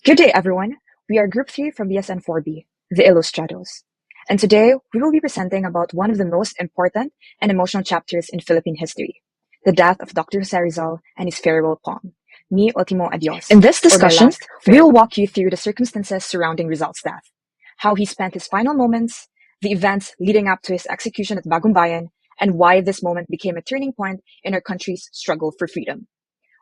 Good day, everyone. We are Group 3 from BSN 4B, the Illustrados. And today, we will be presenting about one of the most important and emotional chapters in Philippine history, the death of Dr. Jose Rizal and his farewell poem, Mi Ultimo Adios. In this discussion, we will walk you through the circumstances surrounding Rizal's death, how he spent his final moments, the events leading up to his execution at Bagumbayan, and why this moment became a turning point in our country's struggle for freedom.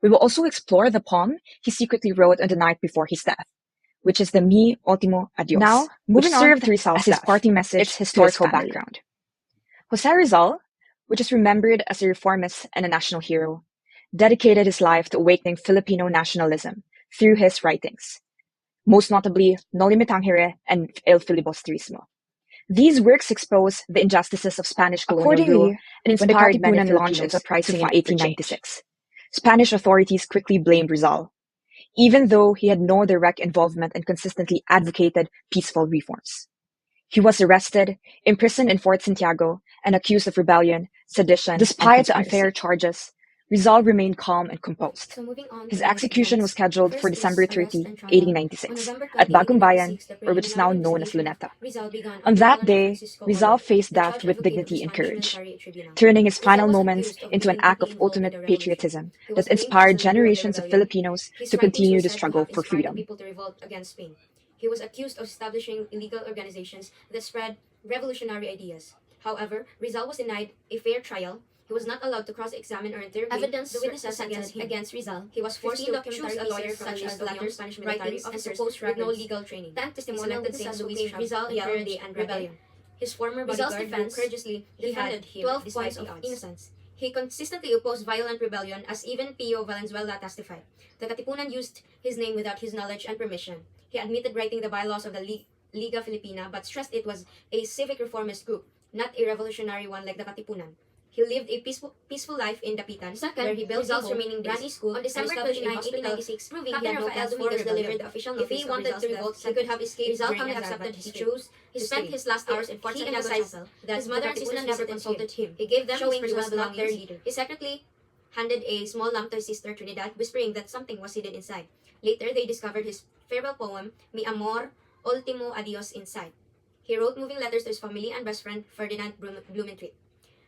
We will also explore the poem he secretly wrote on the night before his death, which is the Mi Ultimo Adios, now, moving which served as his parting message its historical background. Jose Rizal, which is remembered as a reformist and a national hero, dedicated his life to awakening Filipino nationalism through his writings, most notably No Limitang and El Filibusterismo. These works expose the injustices of Spanish colonial rule and inspired many Filipinos launched its uprising in 1896. Spanish authorities quickly blamed Rizal, even though he had no direct involvement and consistently advocated peaceful reforms. He was arrested, imprisoned in Fort Santiago, and accused of rebellion, sedition, despite the unfair charges. Rizal remained calm and composed. His execution was scheduled for December 30, 1896, at Bagumbayan, or which is now known as Luneta. On that day, Rizal faced death with dignity and courage, turning his final moments into an act of ultimate patriotism that inspired generations of Filipinos to continue the struggle for freedom. He was accused of establishing illegal organizations that spread revolutionary ideas. However, Rizal was denied a fair trial. He was not allowed to cross-examine or interrogate evidence the witnesses against Rizal. He was forced to choose a lawyer such as letters, Spanish military officers with no legal training. 10 testimonial witnesses who gave Rizal encouraged rebellion. His former bodyguard who courageously defended him 12 points of innocence. He consistently opposed violent rebellion, as even Pio Valenzuela testified. The Katipunan used his name without his knowledge and permission. He admitted writing the bylaws of the Liga Filipina, but stressed it was a civic reformist group, not a revolutionary one like the Katipunan. He lived a peaceful life in Dapitan, where he built Rizal's remaining days. Ran a school on December 29, 1896, proving he had no plans for delivered the official notice. If he wanted to revolt, he could have escaped. Rizal calmly accepted his fate. He spent his last hours in Fort Santiago Castle that his mother and sister never consulted him. He gave them his personal belongings. He secretly handed a small lamp to his sister Trinidad, whispering that something was hidden inside. Later, they discovered his farewell poem, Mi Amor Ultimo Adios, inside. He wrote moving letters to his family and best friend, Ferdinand Blumentritt.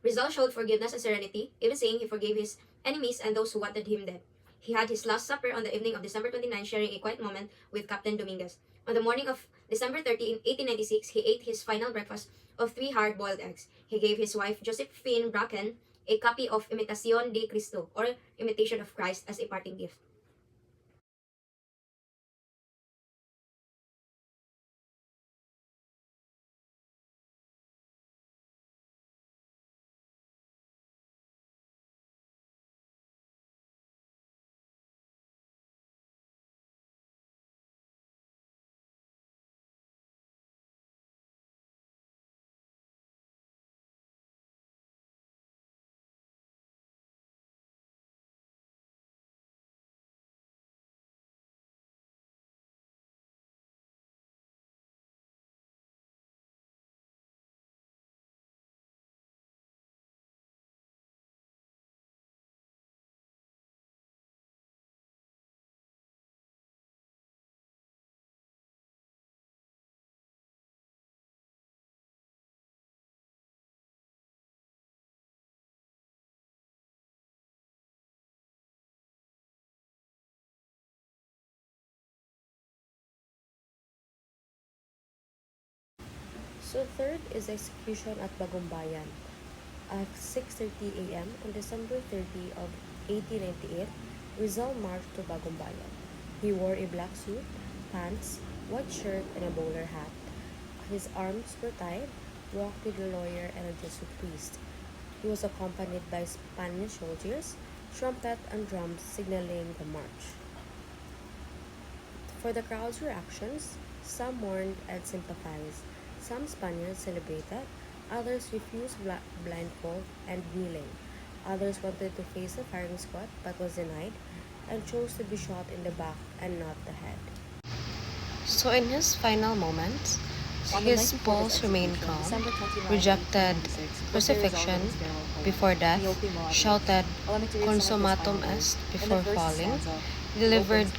Rizal showed forgiveness and serenity, even saying he forgave his enemies and those who wanted him dead. He had his last supper on the evening of December 29, sharing a quiet moment with Captain Dominguez. On the morning of December 30, 1896, he ate his final breakfast of 3 hard-boiled eggs. He gave his wife, Josephine Bracken, a copy of Imitación de Cristo, or Imitation of Christ, as a parting gift. So third is execution at Bagumbayan. At 6:30 a.m. on December 30 of 1898, Rizal marched to Bagumbayan. He wore a black suit, pants, white shirt, and a bowler hat. His arms were tied, walked with a lawyer and a Jesuit priest. He was accompanied by Spanish soldiers, trumpet and drums signaling the march. For the crowd's reactions, some mourned and sympathized. Some Spaniards celebrated, others refused blindfold and kneeling. Others wanted to face the firing squad but was denied and chose to be shot in the back and not the head. So in his final moments, his pulse remained calm, rejected crucifixion before death, shouted consummatum est before falling, delivered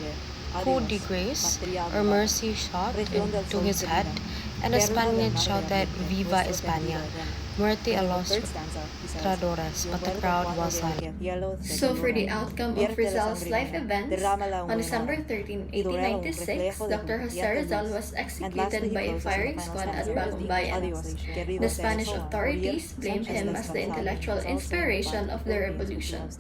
coup de grace or mercy shot into his head, and the Spaniards shouted, "Viva España! Muerte a los traidores!" But the crowd was silent. So, for the outcome of Rizal's life events, on December 13, 1896, Dr. Jose Rizal was executed by a firing squad at Bagumbayan. The Spanish authorities blamed him as the intellectual inspiration of the revolution.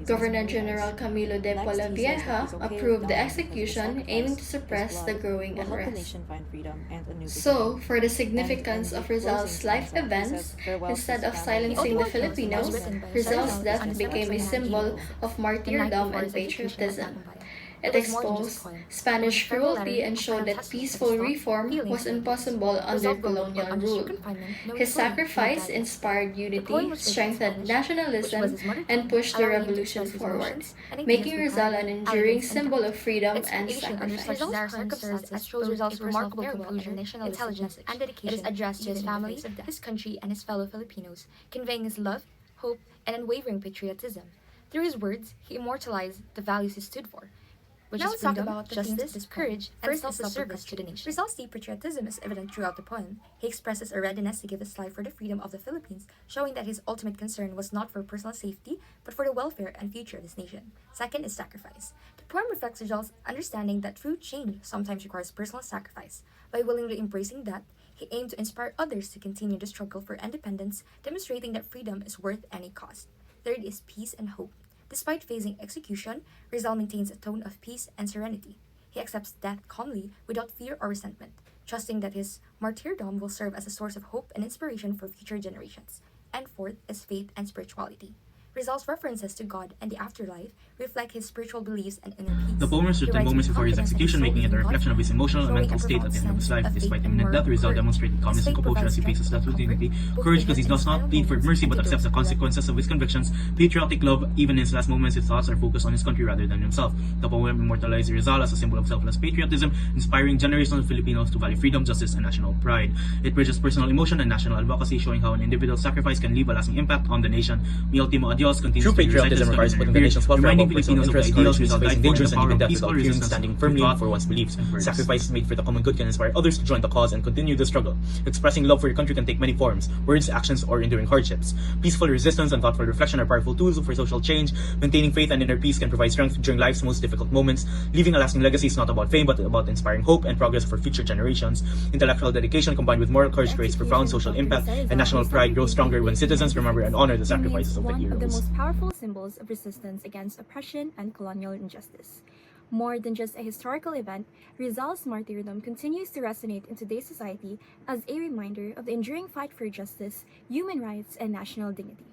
Governor General Camilo de Polavieja approved the execution, aiming to suppress the growing unrest. So, for the significance of Rizal's life events, instead of silencing the Filipinos, Rizal's death became a symbol of martyrdom and patriotism. It exposed Spanish cruelty and showed that peaceful reform was impossible under colonial rule. His sacrifice inspired unity, strengthened nationalism, and pushed the revolution forward, making Rizal an enduring symbol of freedom and sacrifice. Serves as Rizal's remarkable conclusion, intelligence, and dedication. It is addressed to his family, his country, and his fellow Filipinos, conveying his love, hope, and unwavering patriotism. Through his words, he immortalized the values he stood for, which Now is let's talk freedom, about the justice, themes of this courage, poem. and First is self-service to the nation. Rizal's deep patriotism is evident throughout the poem. He expresses a readiness to give his life for the freedom of the Philippines, showing that his ultimate concern was not for personal safety, but for the welfare and future of his nation. Second is sacrifice. The poem reflects Rizal's understanding that true change sometimes requires personal sacrifice. By willingly embracing that, he aimed to inspire others to continue the struggle for independence, demonstrating that freedom is worth any cost. Third is peace and hope. Despite facing execution, Rizal maintains a tone of peace and serenity. He accepts death calmly without fear or resentment, trusting that his martyrdom will serve as a source of hope and inspiration for future generations. And fourth is faith and spirituality. Rizal's references to God and the afterlife reflect his spiritual beliefs and inner peace. The poem was written moments before his execution, making it a reflection of his emotional and mental state at the end of his life. Despite imminent death, Rizal demonstrated calmness and composure as he faces death with dignity. Courage because he does not plead for mercy but accepts the consequences of his convictions. Patriotic love, even in his last moments, his thoughts are focused on his country rather than himself. The poem immortalizes Rizal as a symbol of selfless patriotism, inspiring generations of Filipinos to value freedom, justice, and national pride. It bridges personal emotion and national advocacy, showing how an individual sacrifice can leave a lasting impact on the nation. Mi Ultimo Adios continues True to be recited patriotism requires putting the nation's welfare above personal interest, courage means facing dangers and even death without fearing, standing firmly for one's beliefs. Sacrifices made for the common good can inspire others to join the cause and continue the struggle. Expressing love for your country can take many forms: words, actions, or enduring hardships. Peaceful resistance and thoughtful reflection are powerful tools for social change. Maintaining faith and inner peace can provide strength during life's most difficult moments. Leaving a lasting legacy is not about fame, but about inspiring hope and progress for future generations. Intellectual dedication combined with moral courage creates profound social impact, and national pride grows stronger when citizens remember and honor the sacrifices of the one of the heroes. most powerful symbols of resistance against oppression and colonial injustice. More than just a historical event, Rizal's martyrdom continues to resonate in today's society as a reminder of the enduring fight for justice, human rights, and national dignity.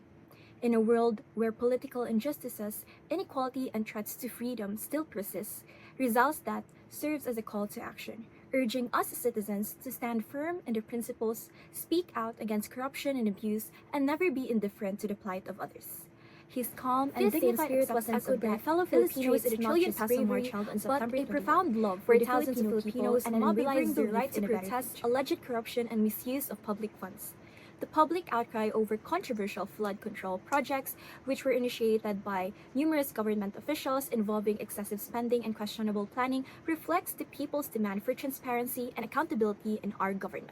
In a world where political injustices, inequality, and threats to freedom still persist, Rizal's death serves as a call to action, urging us as citizens to stand firm in their principles, speak out against corruption and abuse, and never be indifferent to the plight of others. His calm and dignified acceptance of their fellow Filipinos illustrates not just bravery, but a profound love for thousands of Filipinos and mobilized their right to protest alleged corruption and misuse of public funds. The public outcry over controversial flood control projects, which were initiated by numerous government officials involving excessive spending and questionable planning, reflects the people's demand for transparency and accountability in our government.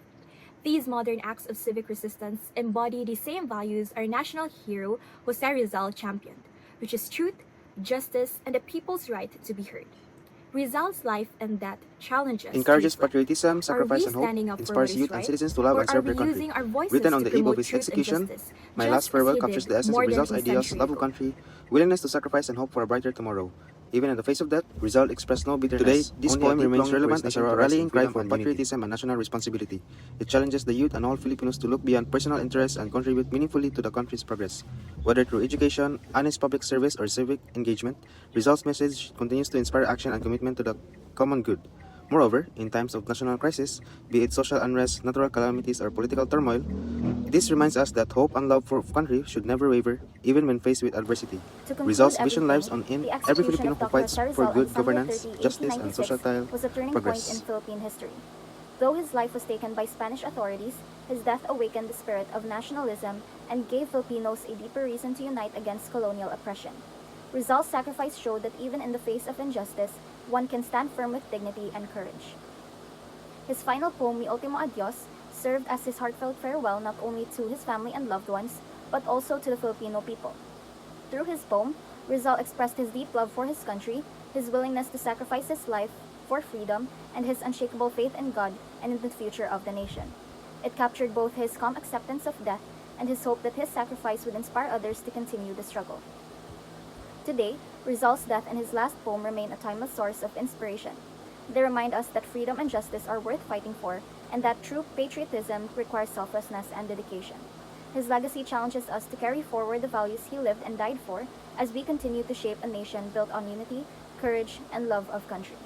These modern acts of civic resistance embody the same values our national hero Jose Rizal championed, which is truth, justice, and the people's right to be heard. Rizal's life and death challenges encourages to reflect. patriotism, Are sacrifice, we and hope, standing up for what inspires is youth right? and citizens to love Or and are serve we their country. using our voices Written on to the eve of promote his truth and execution, justice, My just Last as Farewell he captures did the essence more of than Rizal's a ideals, century love of ago? country, willingness to sacrifice, and hope for a brighter tomorrow. Even in the face of death, Rizal expressed no bitterness. Today, this poem remains relevant as a rallying cry for patriotism and national responsibility. It challenges the youth and all Filipinos to look beyond personal interests and contribute meaningfully to the country's progress. Whether through education, honest public service, or civic engagement, Rizal's message continues to inspire action and commitment to the common good. Moreover, in times of national crisis, be it social unrest, natural calamities, or political turmoil, this reminds us that hope and love for country should never waver, even when faced with adversity. Rizal's vision lives on in every Filipino who fights for good governance, justice, and societal was a turning point in progress. Philippine history. Though his life was taken by Spanish authorities, his death awakened the spirit of nationalism and gave Filipinos a deeper reason to unite against colonial oppression. Rizal's sacrifice showed that even in the face of injustice, one can stand firm with dignity and courage. His final poem, Mi Ultimo Adios, served as his heartfelt farewell not only to his family and loved ones, but also to the Filipino people. Through his poem, Rizal expressed his deep love for his country, his willingness to sacrifice his life for freedom, and his unshakable faith in God and in the future of the nation. It captured both his calm acceptance of death and his hope that his sacrifice would inspire others to continue the struggle. Today, Rizal's death and his last poem remain a timeless source of inspiration. They remind us that freedom and justice are worth fighting for, and that true patriotism requires selflessness and dedication. His legacy challenges us to carry forward the values he lived and died for as we continue to shape a nation built on unity, courage, and love of country.